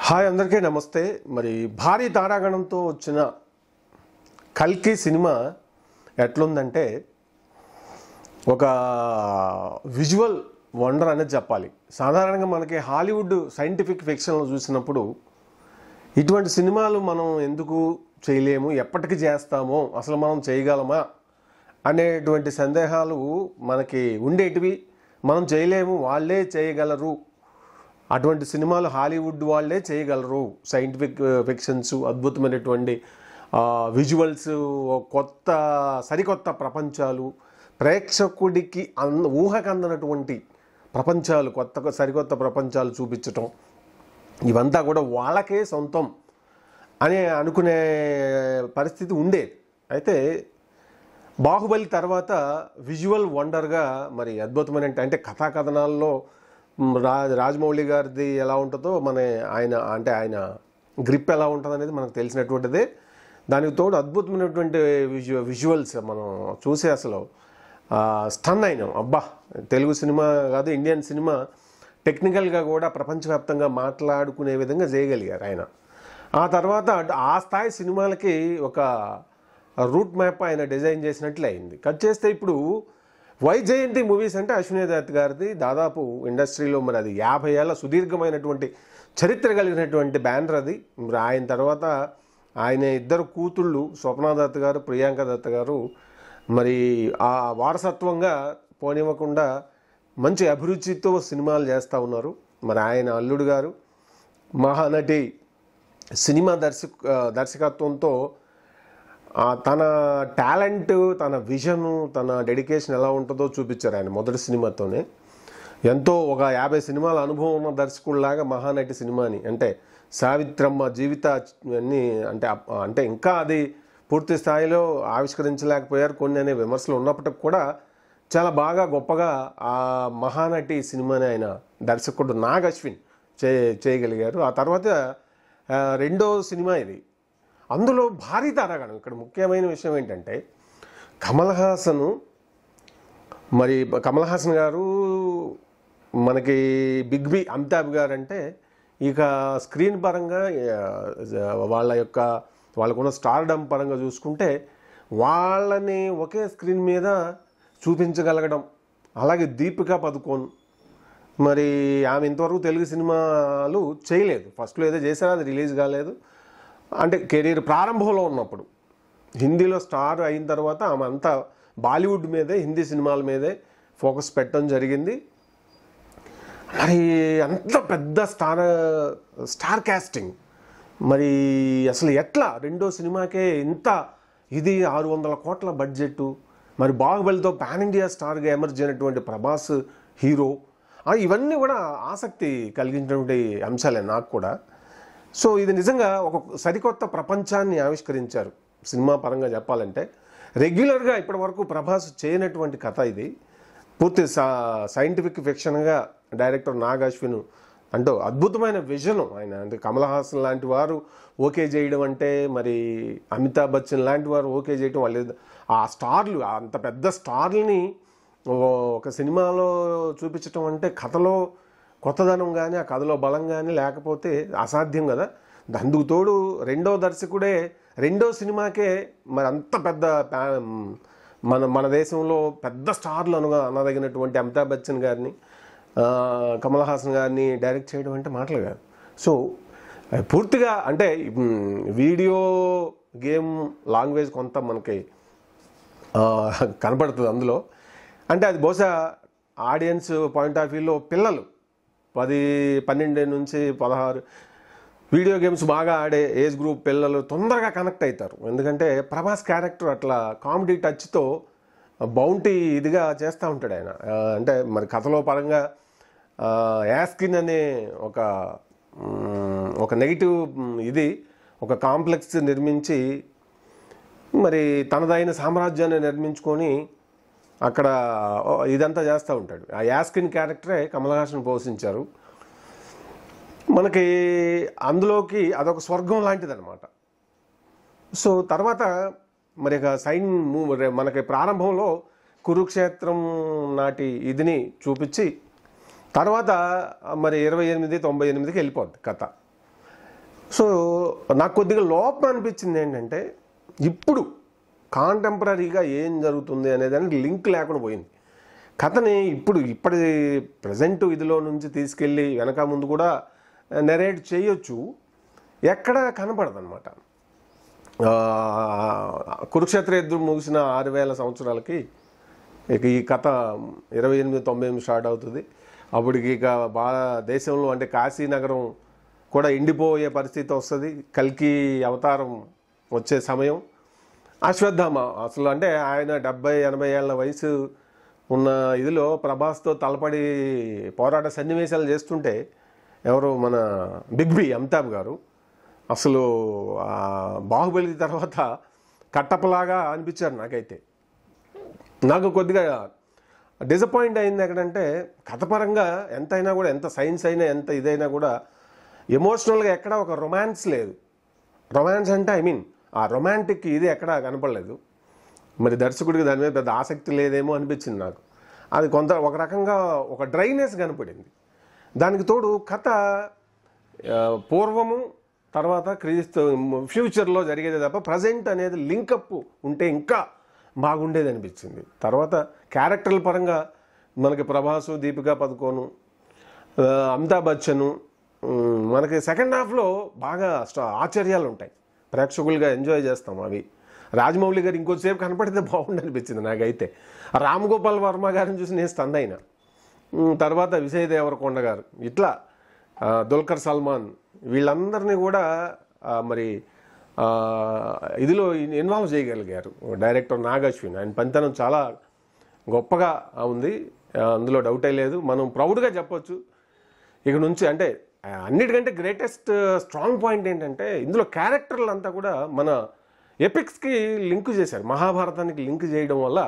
Hi అందరికీ నమస్తే. మరి భారీ తారాగణంతో వచ్చిన కల్కి సినిమా ఎట్లుందంటే ఒక విజువల్ వండర్ అనేది చెప్పాలి. సాధారణంగా మనకి హాలీవుడ్ సైంటిఫిక్ ఫిక్షన్లో చూసినప్పుడు ఇటువంటి సినిమాలు మనం ఎందుకు చేయలేము, ఎప్పటికి చేస్తామో, అసలు మనం చేయగలమా అనేటువంటి సందేహాలు మనకి ఉండేటివి. మనం చేయలేము, వాళ్ళే చేయగలరు, అటువంటి సినిమాలు హాలీవుడ్ వాళ్ళే చేయగలరు. సైంటిఫిక్ ఫిక్షన్స్, అద్భుతమైనటువంటి విజువల్స్, సరికొత్త ప్రపంచాలు, ప్రేక్షకుడికి ఊహకందనటువంటి ప్రపంచాలు, సరికొత్త ప్రపంచాలు చూపించటం, ఇవంతా కూడా వాళ్ళకే సొంతం అని అనుకునే పరిస్థితి ఉండేది. అయితే బాహుబలి తర్వాత విజువల్ వండర్గా మరి అద్భుతమైన అంటే కథాకథనాల్లో రాజమౌళి గారిది ఎలా ఉంటుందో ఆయన గ్రిప్ ఎలా ఉంటుంది అనేది మనకు తెలిసినటువంటిదే. దానికి తోడు అద్భుతమైనటువంటి విజువల్స్ మనం చూసి అసలు స్టన్ అయినాం. అబ్బా, తెలుగు సినిమా కాదు, ఇండియన్ సినిమా టెక్నికల్గా కూడా ప్రపంచవ్యాప్తంగా మాట్లాడుకునే విధంగా చేయగలిగారు ఆయన. ఆ తర్వాత ఆ స్థాయి సినిమాలకి ఒక రూట్ మ్యాప్ ఆయన డిజైన్ చేసినట్లే అయింది. కట్ చేస్తే ఇప్పుడు వైజయంతి మూవీస్ అంటే అశ్విని దత్ గారిది దాదాపు ఇండస్ట్రీలో మరి అది 50 ఏళ్ళ సుదీర్ఘమైనటువంటి చరిత్ర కలిగినటువంటి బ్యానర్ అది. మరి ఆయన తర్వాత ఆయన ఇద్దరు కూతుళ్ళు స్వప్న దత్ గారు, ప్రియాంక దత్ గారు మరి ఆ వారసత్వంగా పోనివ్వకుండా మంచి అభిరుచితో సినిమాలు చేస్తూ ఉన్నారు. మరి ఆయన అల్లుడు గారు మహానటి సినిమా దర్శకత్వంతో తన టాలెంట్, తన విజను, తన డెడికేషన్ ఎలా ఉంటుందో చూపించారు ఆయన మొదటి సినిమాతోనే. ఎంతో ఒక 50 సినిమాల అనుభవం ఉన్న దర్శకుడిలాగా మహానటి సినిమాని, అంటే సావిత్రమ్మ జీవిత అన్నీ అంటే ఇంకా అది పూర్తి స్థాయిలో ఆవిష్కరించలేకపోయారు కొన్ని అనే విమర్శలు ఉన్నప్పటికి కూడా చాలా బాగా గొప్పగా ఆ మహానటి సినిమాని ఆయన దర్శకుడు నాగ్ అశ్విన్ చేయగలిగారు. ఆ తర్వాత రెండో సినిమా ఇది. అందులో భారీ తారాగణం. ఇక్కడ ముఖ్యమైన విషయం ఏంటంటే కమల్ హాసన్ గారు మనకి బిగ్ బి అమితాబ్ గారు అంటే ఇక స్క్రీన్ పరంగా వాళ్ళకున్న స్టార్డమ్ పరంగా చూసుకుంటే వాళ్ళని ఒకే స్క్రీన్ మీద చూపించగలగడం. అలాగే దీపికా పదుకోన్, మరి ఆమె ఇంతవరకు తెలుగు సినిమాలు చేయలేదు. ఫస్ట్లో ఏదో చేశారో అది రిలీజ్ కాలేదు. అంటే కెరీర్ ప్రారంభంలో ఉన్నప్పుడు హిందీలో స్టార్ అయిన తర్వాత ఆమె అంతా బాలీవుడ్ మీదే, హిందీ సినిమాల మీదే ఫోకస్ పెట్టడం జరిగింది. మరి అంత పెద్ద స్టార్ కాస్టింగ్, మరి అసలు ఎట్లా రెండో సినిమాకే ఇంత ఇది 600 కోట్ల బడ్జెట్, మరి బాహుబలితో పాన్ ఇండియా స్టార్గా ఎమర్జ్ అయినటువంటి ప్రభాస్ హీరో, ఇవన్నీ కూడా ఆసక్తి కలిగించినటువంటి అంశాలే నాకు కూడా. సో ఇది నిజంగా ఒక సరికొత్త ప్రపంచాన్ని ఆవిష్కరించారు సినిమా పరంగా చెప్పాలంటే. రెగ్యులర్గా ఇప్పటి వరకు ప్రభాస్ చేయనటువంటి కథ ఇది. పూర్తి సైంటిఫిక్ ఫిక్షన్గా డైరెక్టర్ నాగ్ అశ్విన్ అంటూ అద్భుతమైన విజన్ ఆయన. అంటే కమల్ హాసన్ లాంటి వారు ఓకే చేయడం అంటే, మరి అమితాబ్ బచ్చన్ లాంటి వారు ఓకే చేయడం, వాళ్ళు ఆ స్టార్లు, అంత పెద్ద స్టార్లని ఒక సినిమాలో చూపించడం అంటే కథలో కొత్తదనం కానీ, ఆ కథలో బలం కానీ లేకపోతే అసాధ్యం కదా. అందుకు తోడు రెండో దర్శకుడే రెండో సినిమాకే మరి అంత పెద్ద మన దేశంలో పెద్ద స్టార్లు అనదగినటువంటి అమితాబ్ బచ్చన్ గారిని, కమల్ హాసన్ గారిని డైరెక్ట్ చేయడం అంటే మాటలు కాదు. సో పూర్తిగా అంటే వీడియో గేమ్ లాంగ్వేజ్ కొంత మనకి కనపడుతుంది అందులో. అంటే అది బహుశా ఆడియన్స్ పాయింట్ ఆఫ్ వ్యూలో పిల్లలు 12 నుంచి 16 వీడియో గేమ్స్ బాగా ఆడే ఏజ్ గ్రూప్ పిల్లలు తొందరగా కనెక్ట్ అవుతారు. ఎందుకంటే ప్రభాస్ క్యారెక్టర్ అట్లా కామెడీ టచ్తో బౌంటీ ఇదిగా చేస్తూ ఉంటాడు ఆయన. అంటే మరి కథలో పరంగా యాస్కిన్ అనే ఒక నెగిటివ్ ఒక కాంప్లెక్స్ నిర్మించి మరి తనదైన సామ్రాజ్యాన్ని నిర్మించుకొని అక్కడ ఇదంతా చేస్తూ ఉంటాడు. ఆ యాస్కిన్ క్యారెక్టరే కమల్ హాసన్ పోషించారు. మనకి అందులోకి అదొక స్వర్గం లాంటిది అనమాట. సో తర్వాత మరి మనకి ప్రారంభంలో కురుక్షేత్రం నాటి ఇదిని చూపించి తర్వాత మరి 2898కి వెళ్ళిపోద్ది కథ. సో నాకు కొద్దిగా లోపం అనిపించింది ఏంటంటే, ఇప్పుడు కాంటెంపరీగా ఏం జరుగుతుంది అనేదానికి లింక్ లేకుండా పోయింది. కథని ఇప్పటి ప్రజెంట్ ఇదిలో నుంచి తీసుకెళ్ళి వెనక ముందు కూడా నెరేట్ చేయొచ్చు, ఎక్కడ కనపడదు అనమాట. కురుక్షేత్ర యుద్ధం ముగిసిన 6000 సంవత్సరాలకి ఇక ఈ కథ 2898 స్టార్ట్ అవుతుంది. అప్పటికి ఇక దేశంలో అంటే కాశీనగరం కూడా ఎండిపోయే పరిస్థితి వస్తుంది. కల్కి అవతారం వచ్చే సమయం. అశ్వత్థామ అసలు అంటే ఆయన 70-80 ఏళ్ల వయసు ఉన్న ఇదిలో ప్రభాస్తో తలపడి పోరాట సన్నివేశాలు చేస్తుంటే ఎవరు మన బిగ్ బి అమితాబ్ గారు అసలు బాహుబలి తర్వాత కట్టప్పలాగా అనిపించారు నాకైతే. నాకు కొద్దిగా డిసప్పాయింట్ అయింది ఎక్కడంటే, కథపరంగా ఎంతైనా కూడా, ఎంత సైన్స్ అయినా ఎంత ఇదైనా కూడా ఎమోషనల్గా ఎక్కడ ఒక రొమాన్స్ లేదు. రొమాన్స్ అంటే ఆ రొమాంటిక్ ఇది ఎక్కడా కనపడలేదు. మరి దర్శకుడికి దాని మీద పెద్ద ఆసక్తి లేదేమో అనిపించింది నాకు. అది ఒక రకంగా ఒక డ్రైనెస్ కనపడింది. దానికి తోడు కథ పూర్వము తర్వాత క్రీస్తు ఫ్యూచర్లో జరిగేది తప్ప ప్రజెంట్ అనేది లింకప్ ఉంటే ఇంకా బాగుండేది అనిపించింది. తర్వాత క్యారెక్టర్ల పరంగా మనకి ప్రభాసు, దీపికా పదుకోను, అమితాబ్ బచ్చను, మనకి సెకండ్ హాఫ్లో బాగా ఆశ్చర్యాలు ఉంటాయి, ప్రేక్షకులుగా ఎంజాయ్ చేస్తాం అవి. రాజమౌళి గారు ఇంకొంచెంసేపు కనపడితే బాగుండి అనిపించింది నాకైతే. రామ్ గోపాల్ వర్మ గారిని చూసి నేను స్టన్ అయినా. తర్వాత విజయ్ దేవరకొండ గారు, ఇట్లా దుల్కర్ సల్మాన్, వీళ్ళందరినీ కూడా మరి ఇదిలో ఇన్వాల్వ్ చేయగలిగారు. డైరెక్టర్ నాగ్ అశ్విన్, ఆయన పనితనం చాలా గొప్పగా ఉంది, అందులో డౌటే లేదు. మనం ప్రౌడ్గా చెప్పొచ్చు ఇక నుంచి. అంటే అన్నిటికంటే గ్రేటెస్ట్ స్ట్రాంగ్ పాయింట్ ఏంటంటే, ఇందులో క్యారెక్టర్లు అంతా కూడా మన ఎపిక్స్కి లింక్ చేశారు. మహాభారతానికి లింక్ చేయడం వల్ల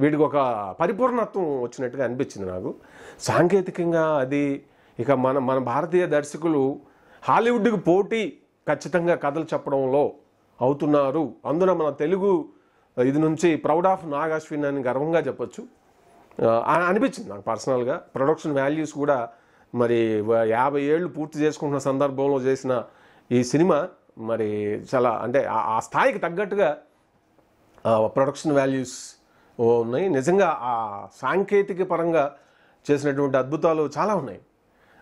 వీడికి ఒక పరిపూర్ణత్వం వచ్చినట్టుగా అనిపించింది నాకు. సాంకేతికంగా అది ఇక మన భారతీయ దర్శకులు హాలీవుడ్కి పోటీ ఖచ్చితంగా కథలు చెప్పడంలో అవుతున్నారు. అందున మన తెలుగు ఇది నుంచి ప్రౌడ్ ఆఫ్ నాగ్ అశ్విన్ అని గర్వంగా చెప్పొచ్చు అనిపించింది నాకు పర్సనల్గా. ప్రొడక్షన్ వాల్యూస్ కూడా మరి 50 ఏళ్ళు పూర్తి చేసుకుంటున్న సందర్భంలో చేసిన ఈ సినిమా మరి చాలా అంటే ఆ స్థాయికి తగ్గట్టుగా ప్రొడక్షన్ వాల్యూస్ ఉన్నాయి. నిజంగా ఆ సాంకేతిక పరంగా చేసినటువంటి అద్భుతాలు చాలా ఉన్నాయి.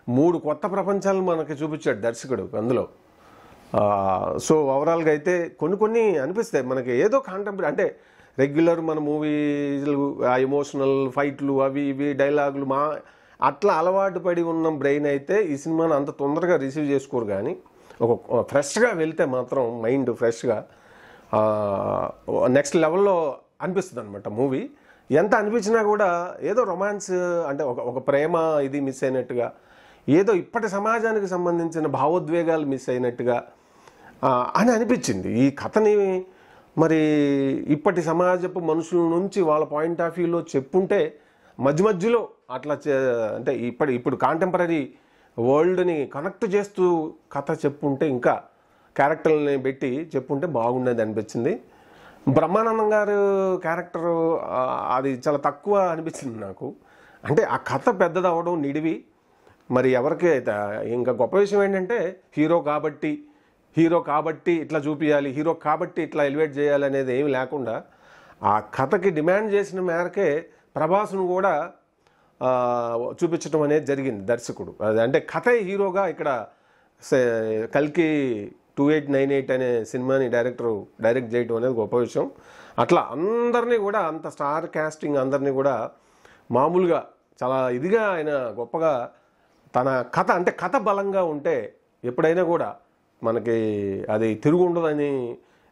3 కొత్త ప్రపంచాలు మనకి చూపించాడు దర్శకుడు అందులో. సో ఓవరాల్గా అయితే కొన్ని అనిపిస్తాయి మనకి ఏదో కాంటెంపరీ, అంటే రెగ్యులర్ మన మూవీలు ఎమోషనల్ ఫైట్లు అవి ఇవి డైలాగులు అట్లా అలవాటు పడి ఉన్న బ్రెయిన్ అయితే ఈ సినిమాను అంత తొందరగా రిసీవ్ చేసుకోరు. కానీ ఒక ఫ్రెష్గా వెళ్తే మాత్రం మైండ్ ఫ్రెష్గా నెక్స్ట్ లెవెల్లో అనిపిస్తుంది అనమాట మూవీ. ఎంత అనిపించినా కూడా ఏదో రొమాన్స్ అంటే ఒక ప్రేమ ఇది మిస్ అయినట్టుగా, ఏదో ఇప్పటి సమాజానికి సంబంధించిన భావోద్వేగాలు మిస్ అయినట్టుగా అని అనిపించింది. ఈ కథని మరి ఇప్పటి సమాజపు మనుషుల నుంచి వాళ్ళ పాయింట్ ఆఫ్ వ్యూలో చెప్పుంటే మధ్యలో అట్లా అంటే ఇప్పుడు కాంటెంపరీ వరల్డ్ని కనెక్ట్ చేస్తూ కథ చెప్పుంటే, ఇంకా క్యారెక్టర్ని పెట్టి చెప్పుంటే బాగుండేది అనిపించింది. బ్రహ్మానందం గారు క్యారెక్టర్ అది చాలా తక్కువ అనిపించింది నాకు. అంటే ఆ కథ పెద్దది అవ్వడం నిడివి. మరి ఎవరికి ఇంకా గొప్ప విషయం ఏంటంటే, హీరో కాబట్టి ఇట్లా చూపించాలి, హీరో కాబట్టి ఇట్లా ఎలివేట్ చేయాలి అనేది ఏమి లేకుండా ఆ కథకి డిమాండ్ చేసిన మేరకే ప్రభాస్ను కూడా చూపించడం అనేది జరిగింది దర్శకుడు. అంటే కథ హీరోగా ఇక్కడ కల్కి 2898 అనే సినిమాని డైరెక్ట్ చేయడం అనేది గొప్ప విషయం. అట్లా అందరినీ కూడా అంత స్టార్ కాస్టింగ్ అందరినీ కూడా మామూలుగా చాలా ఇదిగా ఆయన గొప్పగా తన కథ, అంటే కథ బలంగా ఉంటే ఎప్పుడైనా కూడా మనకి అది తిరుగు ఉండదని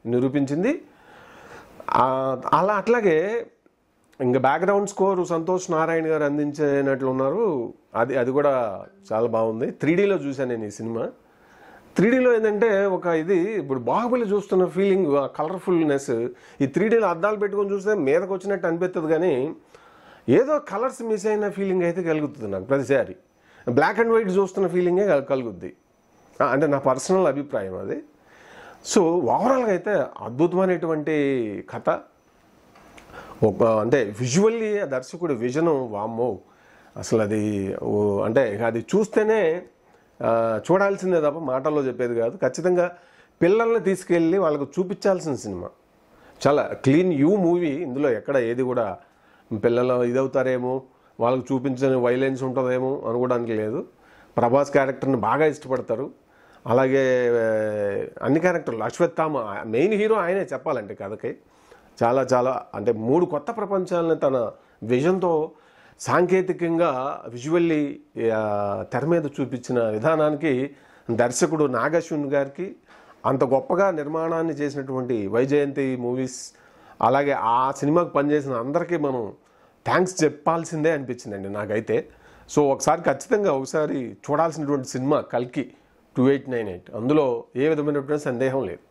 నిరూపించింది. అట్లాగే ఇంకా బ్యాక్గ్రౌండ్ స్కోర్ సంతోష్ నారాయణ గారు అందించినట్లున్నారు. అది కూడా చాలా బాగుంది. 3Dలో చూశాను నేను ఈ సినిమా. 3Dలో ఏంటంటే ఇప్పుడు బాహుబలి చూస్తున్న ఫీలింగ్, ఆ కలర్ఫుల్నెస్ ఈ 3Dలో అద్దాలు పెట్టుకొని చూస్తే మీదకి వచ్చినట్టు అనిపిస్తుంది. కానీ ఏదో కలర్స్ మిస్ అయిన ఫీలింగ్ అయితే కలుగుతుంది నాకు ప్రతిసారి. బ్లాక్ అండ్ వైట్ చూస్తున్న ఫీలింగే కలుగుద్ది, అంటే నా పర్సనల్ అభిప్రాయం అది. సో ఓవరాల్గా అయితే అద్భుతమైనటువంటి కథ. అంటే విజువల్లీ దర్శకుడి విజను వామ్మో, అసలు అది అంటే అది చూస్తేనే చూడాల్సిందే తప్ప మాటల్లో చెప్పేది కాదు. ఖచ్చితంగా పిల్లల్ని తీసుకెళ్ళి వాళ్ళకు చూపించాల్సిన సినిమా. చాలా క్లీన్ మూవీ. ఇందులో ఎక్కడ ఏది కూడా పిల్లలు ఇదవుతారేమో, వాళ్ళకు చూపించని వైలెన్స్ ఉంటుందేమో అనుకోవడానికి లేదు. ప్రభాస్ క్యారెక్టర్ని బాగా ఇష్టపడతారు. అలాగే అన్ని క్యారెక్టర్లు, అశ్వత్థామ మెయిన్ హీరో ఆయనే చెప్పాలంటే కథకి. చాలా చాలా అంటే 3 కొత్త ప్రపంచాలని తన విజన్తో సాంకేతికంగా విజువల్లీ తెర మీద చూపించిన విధానానికి దర్శకుడు నాగశ్విన్ గారికి, అంత గొప్పగా నిర్మాణాన్ని చేసినటువంటి వైజయంతి మూవీస్, అలాగే ఆ సినిమాకు పనిచేసిన అందరికీ మనం థ్యాంక్స్ చెప్పాల్సిందే అనిపించిందండి నాకైతే. సో ఒకసారి ఖచ్చితంగా చూడాల్సినటువంటి సినిమా కల్కి 2898. అందులో ఏ విధమైనటువంటి సందేహం లేదు.